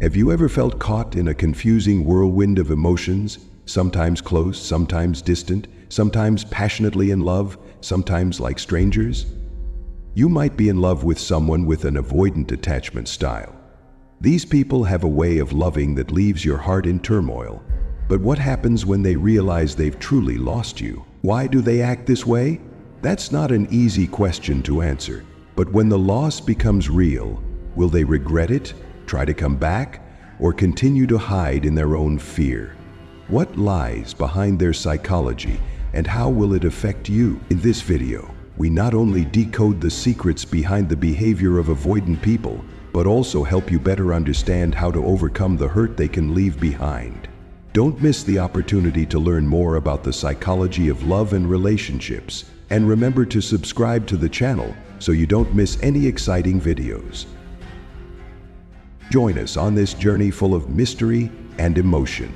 Have you ever felt caught in a confusing whirlwind of emotions, sometimes close, sometimes distant, sometimes passionately in love, sometimes like strangers? You might be in love with someone with an avoidant attachment style. These people have a way of loving that leaves your heart in turmoil. But what happens when they realize they've truly lost you? Why do they act this way? That's not an easy question to answer. But when the loss becomes real, will they regret it, try to come back, or continue to hide in their own fear? What lies behind their psychology, and how will it affect you? In this video, we not only decode the secrets behind the behavior of avoidant people, but also help you better understand how to overcome the hurt they can leave behind. Don't miss the opportunity to learn more about the psychology of love and relationships, and remember to subscribe to the channel so you don't miss any exciting videos. Join us on this journey full of mystery and emotion.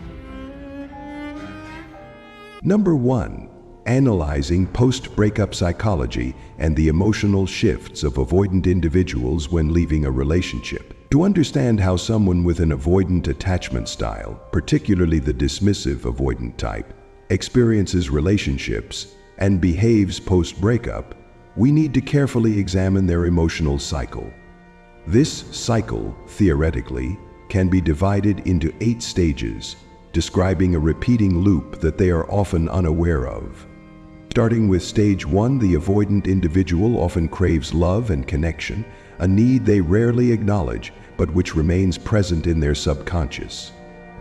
Number 1. Analyzing post-breakup psychology and the emotional shifts of avoidant individuals when leaving a relationship. To understand how someone with an avoidant attachment style, particularly the dismissive avoidant type, experiences relationships and behaves post-breakup, we need to carefully examine their emotional cycle. This cycle, theoretically, can be divided into 8 stages, describing a repeating loop that they are often unaware of. Starting with stage 1, the avoidant individual often craves love and connection, a need they rarely acknowledge, but which remains present in their subconscious.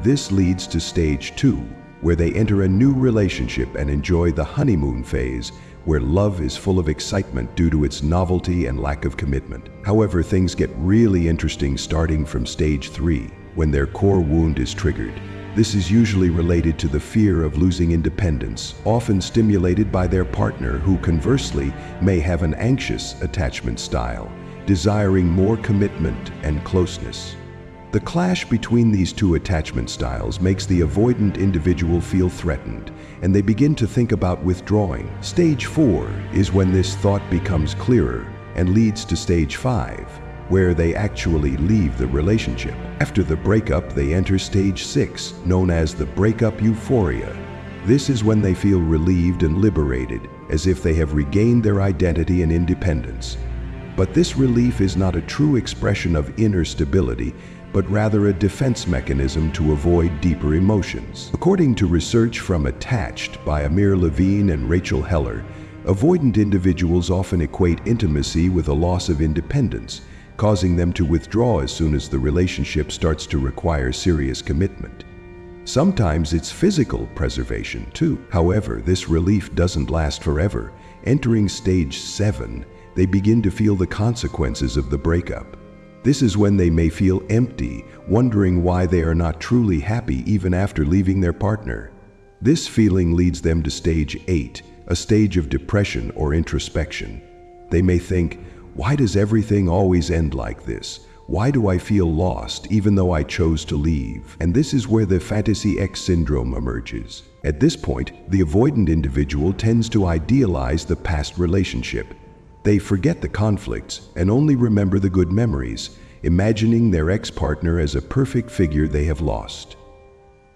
This leads to stage 2, where they enter a new relationship and enjoy the honeymoon phase, where love is full of excitement due to its novelty and lack of commitment. However, things get really interesting starting from stage 3, when their core wound is triggered. This is usually related to the fear of losing independence, often stimulated by their partner, who conversely may have an anxious attachment style, desiring more commitment and closeness. The clash between these two attachment styles makes the avoidant individual feel threatened, and they begin to think about withdrawing. Stage 4 is when this thought becomes clearer and leads to stage 5, where they actually leave the relationship. After the breakup, they enter stage 6, known as the breakup euphoria. This is when they feel relieved and liberated, as if they have regained their identity and independence. But this relief is not a true expression of inner stability, but rather a defense mechanism to avoid deeper emotions. According to research from Attached by Amir Levine and Rachel Heller, avoidant individuals often equate intimacy with a loss of independence, causing them to withdraw as soon as the relationship starts to require serious commitment. Sometimes it's physical preservation too. However, this relief doesn't last forever. Entering stage 7, they begin to feel the consequences of the breakup. This is when they may feel empty, wondering why they are not truly happy even after leaving their partner. This feeling leads them to stage 8, a stage of depression or introspection. They may think, why does everything always end like this? Why do I feel lost even though I chose to leave? And this is where the fantasy X syndrome emerges. At this point, the avoidant individual tends to idealize the past relationship. They forget the conflicts and only remember the good memories, imagining their ex-partner as a perfect figure they have lost.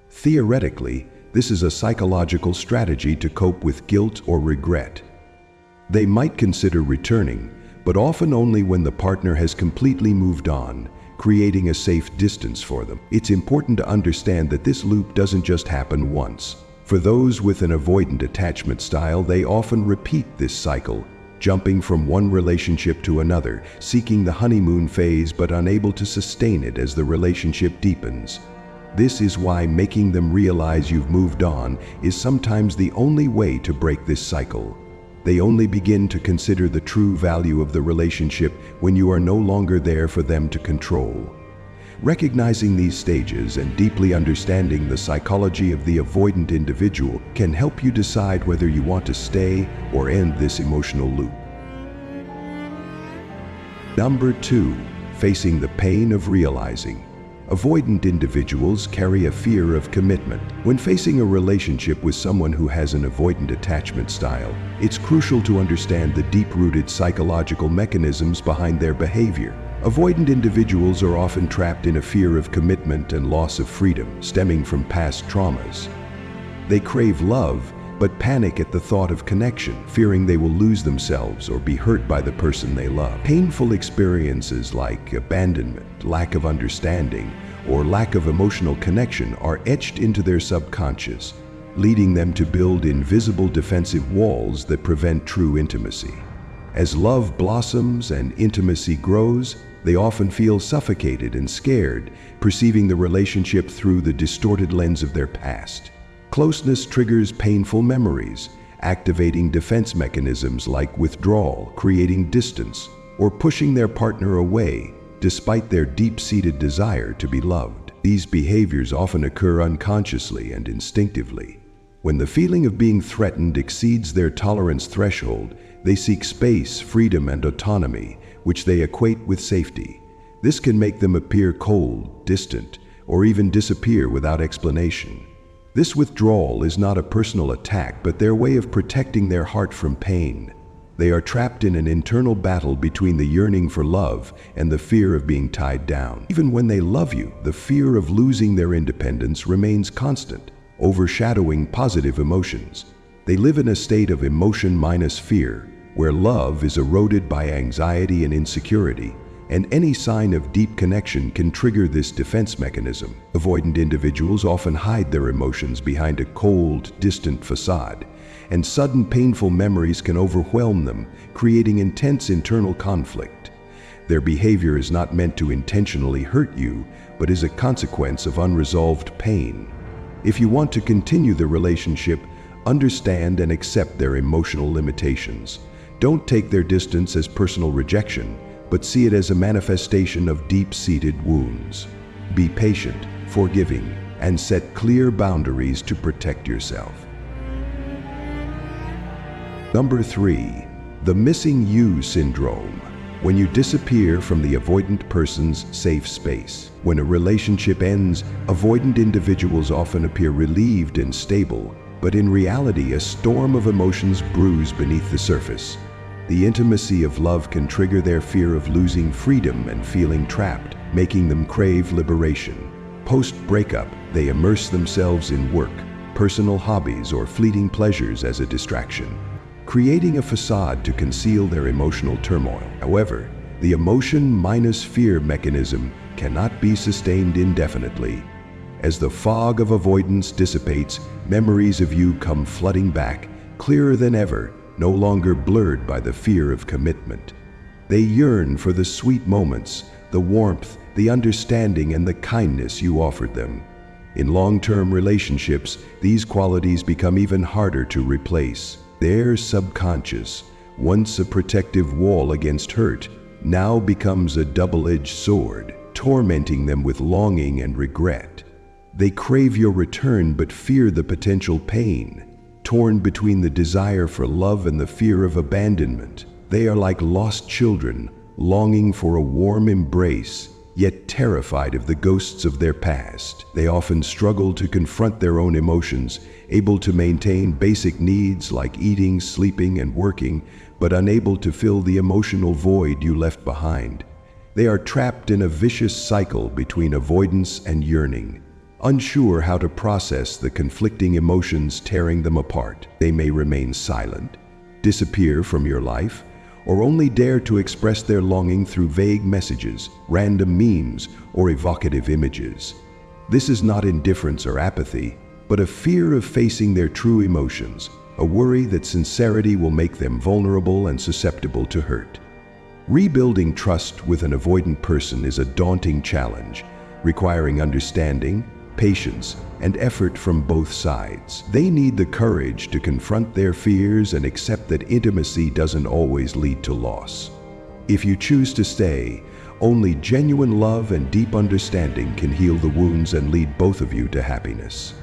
Theoretically, this is a psychological strategy to cope with guilt or regret. They might consider returning, but often only when the partner has completely moved on, creating a safe distance for them. It's important to understand that this loop doesn't just happen once. For those with an avoidant attachment style, they often repeat this cycle, jumping from one relationship to another, seeking the honeymoon phase but unable to sustain it as the relationship deepens. This is why making them realize you've moved on is sometimes the only way to break this cycle. They only begin to consider the true value of the relationship when you are no longer there for them to control. Recognizing these stages and deeply understanding the psychology of the avoidant individual can help you decide whether you want to stay or end this emotional loop. Number 2. Facing the pain of realizing. Avoidant individuals carry a fear of commitment. When facing a relationship with someone who has an avoidant attachment style, it's crucial to understand the deep-rooted psychological mechanisms behind their behavior. Avoidant individuals are often trapped in a fear of commitment and loss of freedom stemming from past traumas. They crave love, but panic at the thought of connection, fearing they will lose themselves or be hurt by the person they love. Painful experiences like abandonment, lack of understanding, or lack of emotional connection are etched into their subconscious, leading them to build invisible defensive walls that prevent true intimacy. As love blossoms and intimacy grows, they often feel suffocated and scared, perceiving the relationship through the distorted lens of their past. Closeness triggers painful memories, activating defense mechanisms like withdrawal, creating distance, or pushing their partner away, despite their deep-seated desire to be loved. These behaviors often occur unconsciously and instinctively. When the feeling of being threatened exceeds their tolerance threshold, they seek space, freedom, and autonomy, which they equate with safety. This can make them appear cold, distant, or even disappear without explanation. This withdrawal is not a personal attack, but their way of protecting their heart from pain. They are trapped in an internal battle between the yearning for love and the fear of being tied down. Even when they love you, the fear of losing their independence remains constant, overshadowing positive emotions. They live in a state of emotion minus fear, where love is eroded by anxiety and insecurity, and any sign of deep connection can trigger this defense mechanism. Avoidant individuals often hide their emotions behind a cold, distant facade, and sudden painful memories can overwhelm them, creating intense internal conflict. Their behavior is not meant to intentionally hurt you, but is a consequence of unresolved pain. If you want to continue the relationship, understand and accept their emotional limitations. Don't take their distance as personal rejection, but see it as a manifestation of deep-seated wounds. Be patient, forgiving, and set clear boundaries to protect yourself. Number 3, the missing you syndrome. When you disappear from the avoidant person's safe space. When a relationship ends, avoidant individuals often appear relieved and stable, but in reality, a storm of emotions brews beneath the surface. The intimacy of love can trigger their fear of losing freedom and feeling trapped, making them crave liberation. Post-breakup, they immerse themselves in work, personal hobbies, or fleeting pleasures as a distraction, creating a facade to conceal their emotional turmoil. However, the emotion minus fear mechanism cannot be sustained indefinitely. As the fog of avoidance dissipates, memories of you come flooding back, clearer than ever, no longer blurred by the fear of commitment. They yearn for the sweet moments, the warmth, the understanding, and the kindness you offered them. In long-term relationships, these qualities become even harder to replace. Their subconscious, once a protective wall against hurt, now becomes a double-edged sword, tormenting them with longing and regret. They crave your return but fear the potential pain. Torn between the desire for love and the fear of abandonment, they are like lost children, longing for a warm embrace, yet terrified of the ghosts of their past. They often struggle to confront their own emotions, able to maintain basic needs like eating, sleeping, and working, but unable to fill the emotional void you left behind. They are trapped in a vicious cycle between avoidance and yearning. Unsure how to process the conflicting emotions tearing them apart, they may remain silent, disappear from your life, or only dare to express their longing through vague messages, random memes, or evocative images. This is not indifference or apathy, but a fear of facing their true emotions, a worry that sincerity will make them vulnerable and susceptible to hurt. Rebuilding trust with an avoidant person is a daunting challenge, requiring understanding, patience, and effort from both sides. They need the courage to confront their fears and accept that intimacy doesn't always lead to loss. If you choose to stay, only genuine love and deep understanding can heal the wounds and lead both of you to happiness.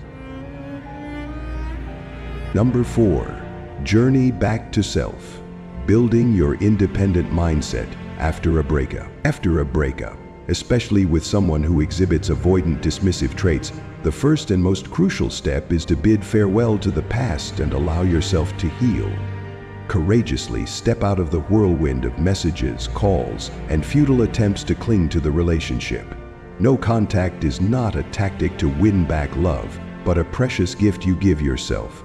Number 4, journey back to self. Building your independent mindset after a breakup. After a breakup, especially with someone who exhibits avoidant dismissive traits, the first and most crucial step is to bid farewell to the past and allow yourself to heal. Courageously step out of the whirlwind of messages, calls, and futile attempts to cling to the relationship. No contact is not a tactic to win back love, but a precious gift you give yourself.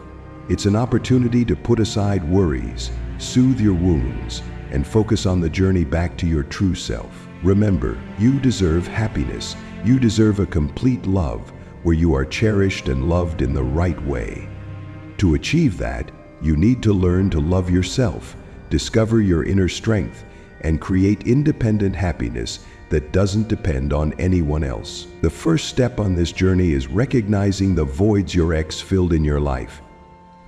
It's an opportunity to put aside worries, soothe your wounds, and focus on the journey back to your true self. Remember, you deserve happiness. You deserve a complete love where you are cherished and loved in the right way. To achieve that, you need to learn to love yourself, discover your inner strength, and create independent happiness that doesn't depend on anyone else. The first step on this journey is recognizing the voids your ex filled in your life.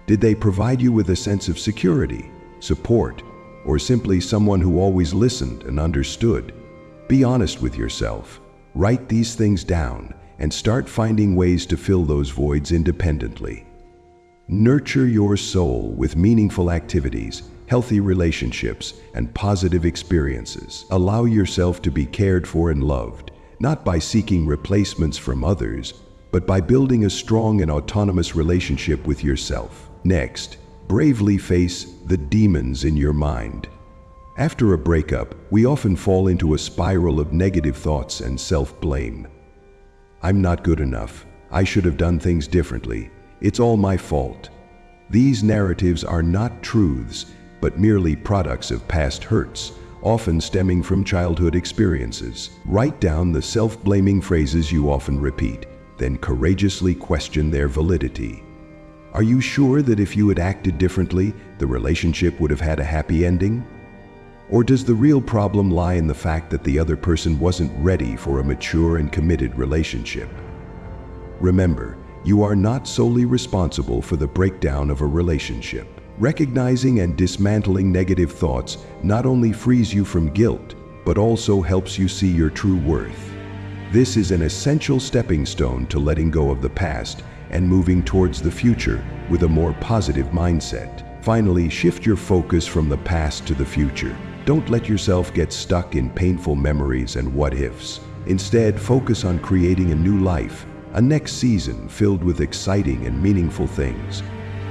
Did they provide you with a sense of security, support, or simply someone who always listened and understood? Be honest with yourself. Write these things down and start finding ways to fill those voids independently. Nurture your soul with meaningful activities, healthy relationships, and positive experiences. Allow yourself to be cared for and loved, not by seeking replacements from others, but by building a strong and autonomous relationship with yourself. Next, bravely face the demons in your mind. After a breakup, we often fall into a spiral of negative thoughts and self-blame. I'm not good enough. I should have done things differently. It's all my fault. These narratives are not truths, but merely products of past hurts, often stemming from childhood experiences. Write down the self-blaming phrases you often repeat, then courageously question their validity. Are you sure that if you had acted differently, the relationship would have had a happy ending? Or does the real problem lie in the fact that the other person wasn't ready for a mature and committed relationship? Remember, you are not solely responsible for the breakdown of a relationship. Recognizing and dismantling negative thoughts not only frees you from guilt, but also helps you see your true worth. This is an essential stepping stone to letting go of the past and moving towards the future with a more positive mindset. Finally, shift your focus from the past to the future. Don't let yourself get stuck in painful memories and what-ifs. Instead, focus on creating a new life, a next season filled with exciting and meaningful things.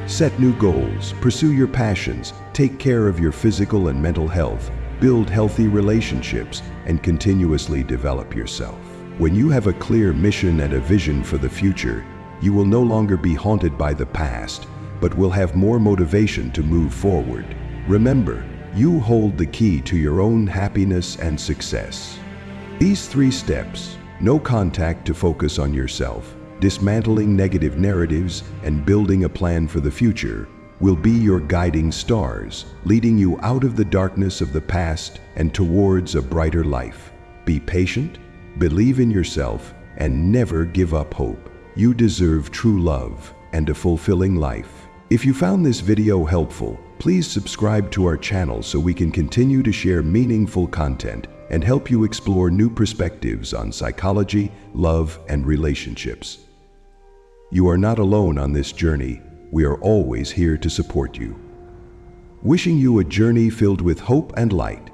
Set new goals, pursue your passions, take care of your physical and mental health, build healthy relationships, and continuously develop yourself. When you have a clear mission and a vision for the future, you will no longer be haunted by the past, but will have more motivation to move forward. Remember, you hold the key to your own happiness and success. These 3 steps, no contact to focus on yourself, dismantling negative narratives, and building a plan for the future, will be your guiding stars, leading you out of the darkness of the past and towards a brighter life. Be patient, believe in yourself, and never give up hope. You deserve true love and a fulfilling life. If you found this video helpful, please subscribe to our channel so we can continue to share meaningful content and help you explore new perspectives on psychology, love, and relationships. You are not alone on this journey. We are always here to support you. Wishing you a journey filled with hope and light.